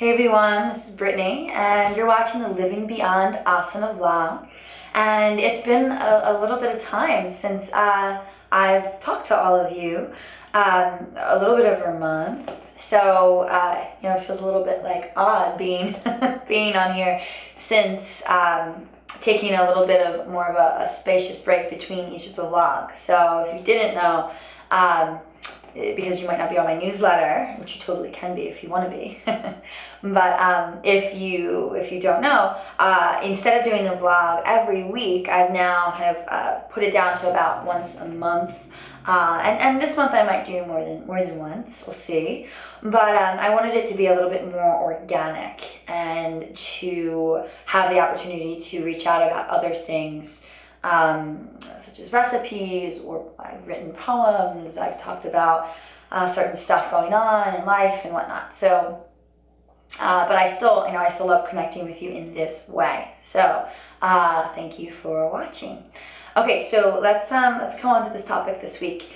Hey everyone, this is Brittany, and you're watching the Living Beyond Asana vlog. And it's been a little bit of time since I've talked to all of you, a little bit over a month. So, it feels a little bit like odd being being on here since taking a little bit of more of a spacious break between each of the vlogs. So if you didn't know, because you might not be on my newsletter, which you totally can be if you want to be. But if you don't know, instead of doing the vlog every week, I've now kind of put it down to about once a month. And this month I might do more than once. We'll see. But I wanted it to be a little bit more organic and to have the opportunity to reach out about other things. Such as recipes, or I've written poems, I've talked about certain stuff going on in life and whatnot. So, but I still love connecting with you in this way. So, thank you for watching. Okay, so let's go on to this topic this week,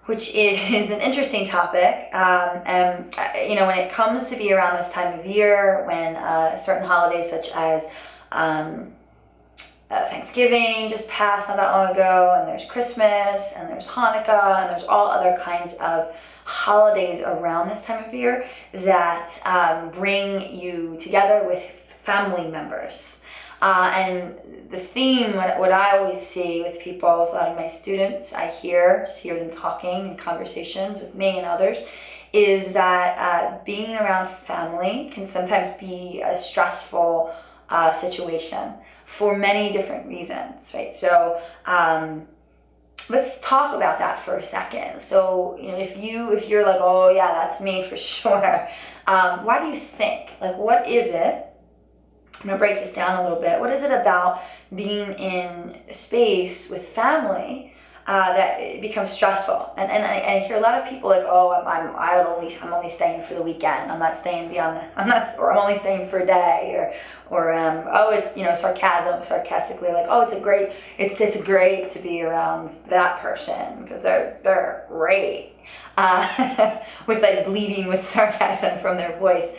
which is an interesting topic. And when it comes to be around this time of year, when certain holidays such as Thanksgiving just passed not that long ago, and there's Christmas, and there's Hanukkah, and there's all other kinds of holidays around this time of year that bring you together with family members. And the theme, what I always see with people, with a lot of my students, I hear them talking in conversations with me and others, is that being around family can sometimes be a stressful situation for many different reasons, right? So let's talk about that for a second. So if you're like, oh yeah, that's me for sure, why do you think? Like, what is it? I'm gonna break this down a little bit. What is it about being in a space with family that it becomes stressful? And I hear a lot of people like, oh, I'm only staying for the weekend. I'm not staying or I'm only staying for a day, or it's sarcastically like, oh, it's great to be around that person because they're great, with like bleeding with sarcasm from their voice.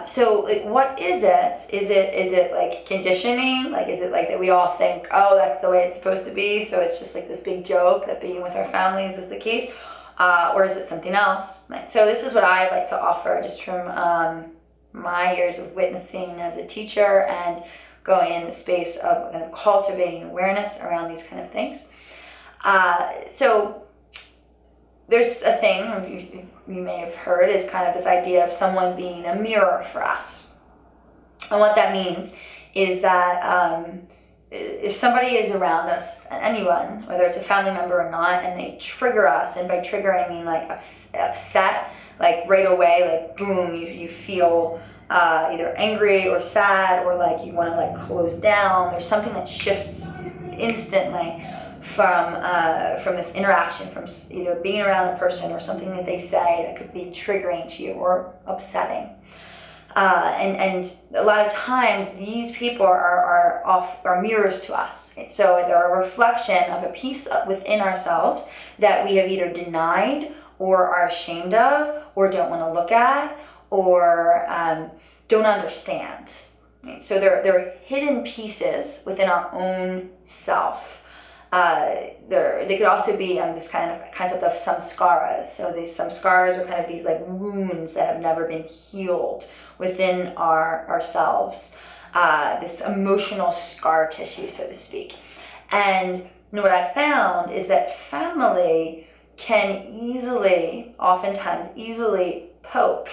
So like, what is it? Is it like conditioning? Like, is it like that we all think, oh, that's the way it's supposed to be, so it's just like this big joke that being with our families is the case? Or is it something else? Right. So this is what I like to offer just from my years of witnessing as a teacher and going in the space of kind of cultivating awareness around these kind of things. So there's a thing you may have heard is kind of this idea of someone being a mirror for us. And what that means is that if somebody is around us, anyone, whether it's a family member or not, and they trigger us, and by trigger I mean like upset, like right away, like boom, you feel either angry or sad, or like you want to like close down. There's something that shifts instantly from this interaction, from either being around a person or something that they say that could be triggering to you or upsetting. And a lot of times these people are mirrors to us. So they're a reflection of a piece within ourselves that we have either denied or are ashamed of or don't want to look at or don't understand. So they're hidden pieces within our own self. They could also be this kind of concept of samskaras. So these samskaras are kind of these like wounds that have never been healed within ourselves. This emotional scar tissue, so to speak. And what I found is that family can oftentimes easily poke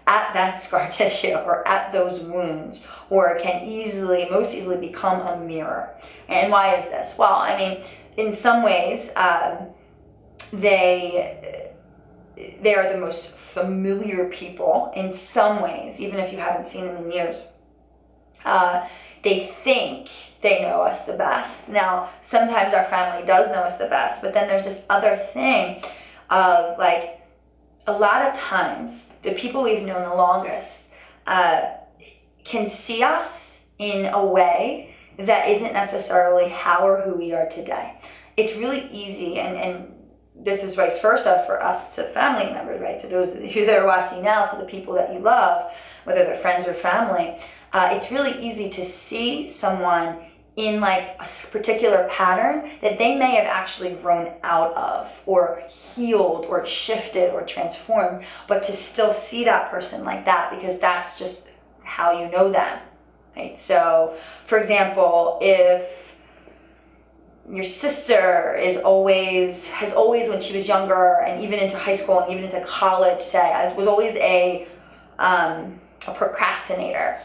at that scar tissue or at those wounds, or can most easily become a mirror. And why is this? Well, I mean, in some ways, they are the most familiar people in some ways, even if you haven't seen them in years. They think they know us the best. Now, sometimes our family does know us the best, but then there's this other thing of like, a lot of times, the people we've known the longest can see us in a way that isn't necessarily how or who we are today. It's really easy, and this is vice versa for us to family members, right? To those of you that are watching now, to the people that you love, whether they're friends or family. It's really easy to see someone in like a particular pattern that they may have actually grown out of or healed or shifted or transformed, but to still see that person like that because that's just how you know them, right? So, for example, if your sister has always when she was younger and even into high school and even into college, say, was always a procrastinator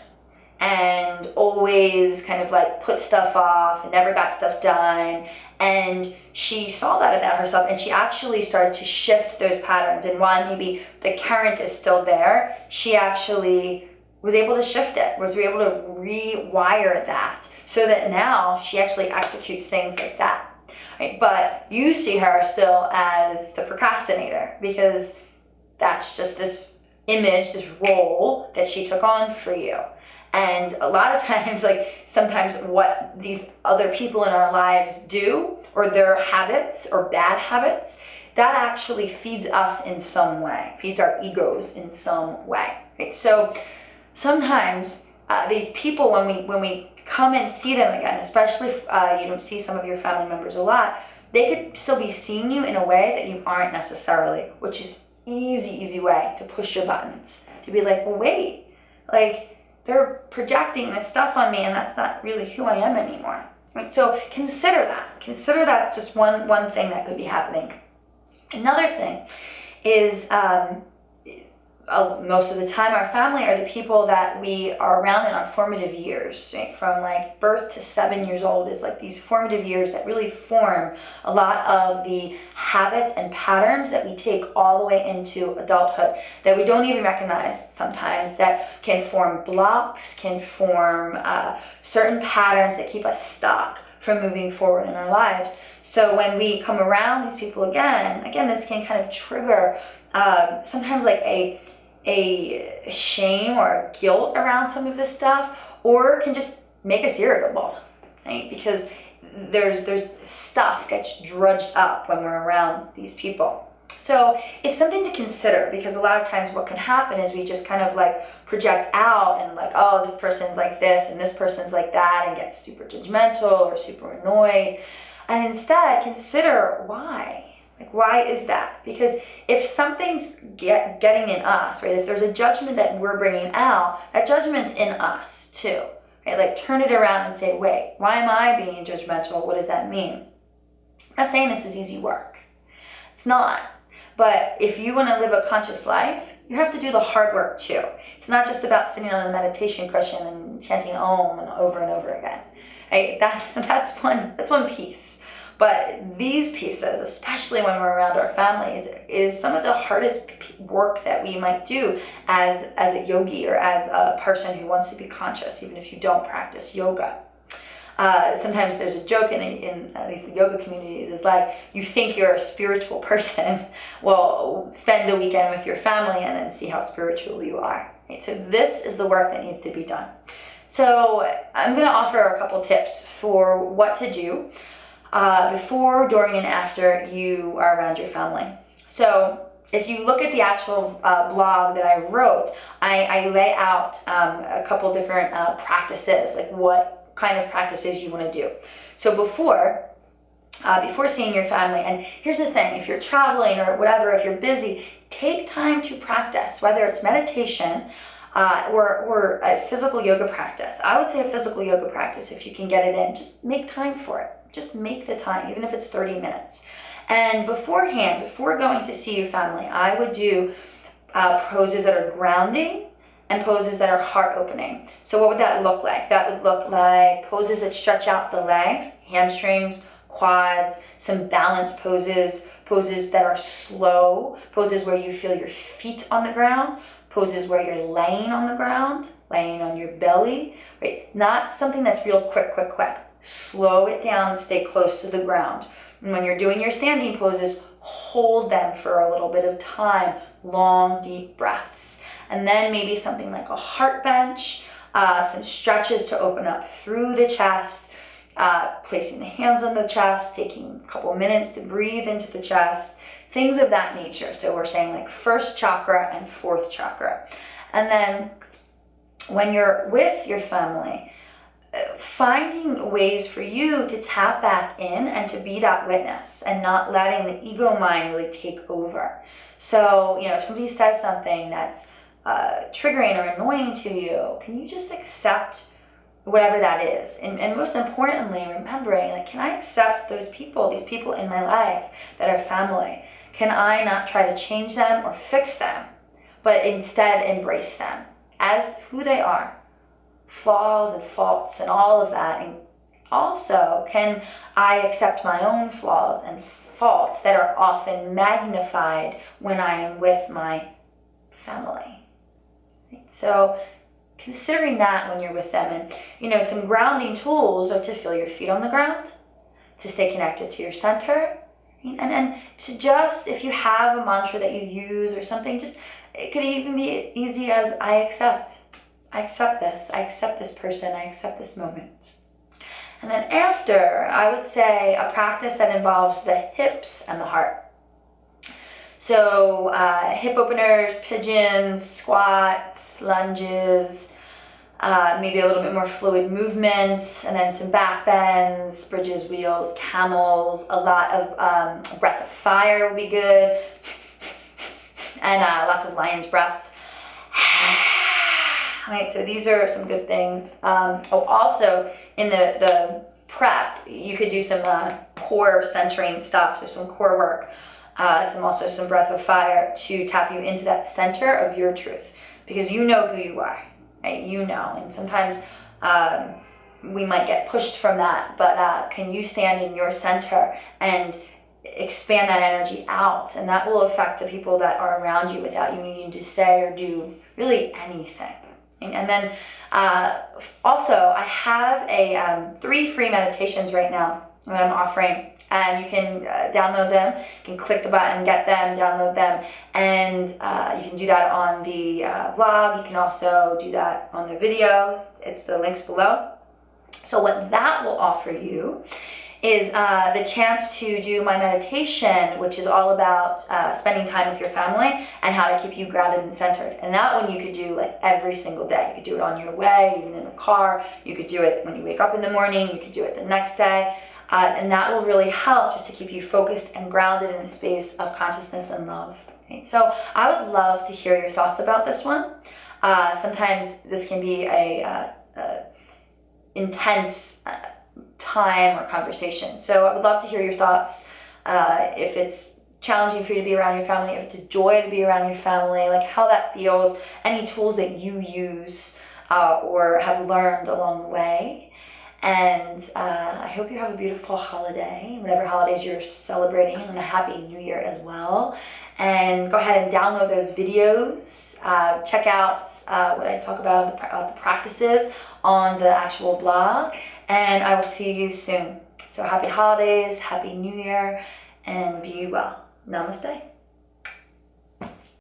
and always kind of like put stuff off and never got stuff done, and she saw that about herself and she actually started to shift those patterns, and while maybe the current is still there, she actually was able to shift it, was able to rewire that so that now she actually executes things like that, right? But you see her still as the procrastinator because that's just this image, this role that she took on for you. And a lot of times, like sometimes what these other people in our lives do, or their habits or bad habits, that actually feeds us in some way, feeds our egos in some way, right? So sometimes these people, when we come and see them again, especially if you don't see some of your family members a lot, they could still be seeing you in a way that you aren't necessarily, which is easy way to push your buttons, to be like, well, wait, like they're projecting this stuff on me and that's not really who I am anymore, right? So consider that's just one thing that could be happening. Another thing is most of the time our family are the people that we are around in our formative years, right? From like birth to 7 years old is like these formative years that really form a lot of the habits and patterns that we take all the way into adulthood that we don't even recognize sometimes, that can form blocks, can form certain patterns that keep us stuck from moving forward in our lives. So when we come around these people again, this can kind of trigger sometimes like a shame or a guilt around some of this stuff, or can just make us irritable, right? Because there's stuff gets drudged up when we're around these people. So it's something to consider, because a lot of times what can happen is we just kind of like project out and like, oh, this person's like this and this person's like that, and get super judgmental or super annoyed. And instead consider why. Like, why is that? Because if something's getting in us, right? If there's a judgment that we're bringing out, that judgment's in us too, right? Like, turn it around and say, wait, why am I being judgmental? What does that mean? I'm not saying this is easy work. It's not. But if you want to live a conscious life, you have to do the hard work too. It's not just about sitting on a meditation cushion and chanting Om and over again, right? That's one piece. But these pieces, especially when we're around our families, is some of the hardest work that we might do as a yogi or as a person who wants to be conscious, even if you don't practice yoga. Sometimes there's a joke in at least the yoga communities, is like, you think you're a spiritual person, well, spend the weekend with your family and then see how spiritual you are. Right? So this is the work that needs to be done. So I'm going to offer a couple tips for what to do before, during, and after you are around your family. So if you look at the actual blog that I wrote, I lay out a couple different practices, like what kind of practices you want to do. So before seeing your family, and here's the thing, if you're traveling or whatever, if you're busy, take time to practice, whether it's meditation or a physical yoga practice. I would say a physical yoga practice, if you can get it in, just make time for it. Just make the time, even if it's 30 minutes. And beforehand, before going to see your family, I would do poses that are grounding and poses that are heart opening. So what would that look like? That would look like poses that stretch out the legs, hamstrings, quads, some balanced poses that are slow, poses where you feel your feet on the ground, poses where you're laying on the ground, laying on your belly, right? Not something that's real quick. Slow it down and stay close to the ground. And when you're doing your standing poses, hold them for a little bit of time, long, deep breaths. And then maybe something like a heart bench, some stretches to open up through the chest, placing the hands on the chest, taking a couple minutes to breathe into the chest, things of that nature. So we're saying like first chakra and fourth chakra. And then when you're with your family, finding ways for you to tap back in and to be that witness and not letting the ego mind really take over. So, if somebody says something that's triggering or annoying to you, can you just accept whatever that is? And most importantly, remembering, like, can I accept these people in my life that are family? Can I not try to change them or fix them, but instead embrace them as who they are? Flaws and faults and all of that. And also, can I accept my own flaws and faults that are often magnified when I am with my family? Right? So considering that when you're with them, and some grounding tools are to feel your feet on the ground, to stay connected to your center, and to just, if you have a mantra that you use or something, just, it could even be easy as I accept this, I accept this person, I accept this moment. And then after, I would say a practice that involves the hips and the heart. So hip openers, pigeons, squats, lunges, maybe a little bit more fluid movement, and then some back bends, bridges, wheels, camels, a lot of breath of fire would be good, and lots of lion's breaths. Right, so these are some good things. Also in the prep, you could do some core centering stuff, so some core work, some breath of fire to tap you into that center of your truth, because you know who you are, right? And sometimes we might get pushed from that, but can you stand in your center and expand that energy out? And that will affect the people that are around you without you needing to say or do really anything. And then also, I have 3 free meditations right now that I'm offering, and you can download them. You can click the button, get them, download them, and you can do that on the blog. You can also do that on the videos. It's the links below. So what that will offer you is the chance to do my meditation, which is all about spending time with your family and how to keep you grounded and centered. And that one you could do like every single day. You could do it on your way, even in the car. You could do it when you wake up in the morning. You could do it the next day. And that will really help just to keep you focused and grounded in a space of consciousness and love. Right? So I would love to hear your thoughts about this one. Sometimes this can be a intense time or conversation. So I would love to hear your thoughts. If it's challenging for you to be around your family, if it's a joy to be around your family, like how that feels, any tools that you use or have learned along the way. And I hope you have a beautiful holiday, whatever holidays you're celebrating, and a happy new year as well. And go ahead and download those videos. Check out what I talk about the practices on the actual blog. And I will see you soon. So happy holidays, happy new year, and be well. Namaste.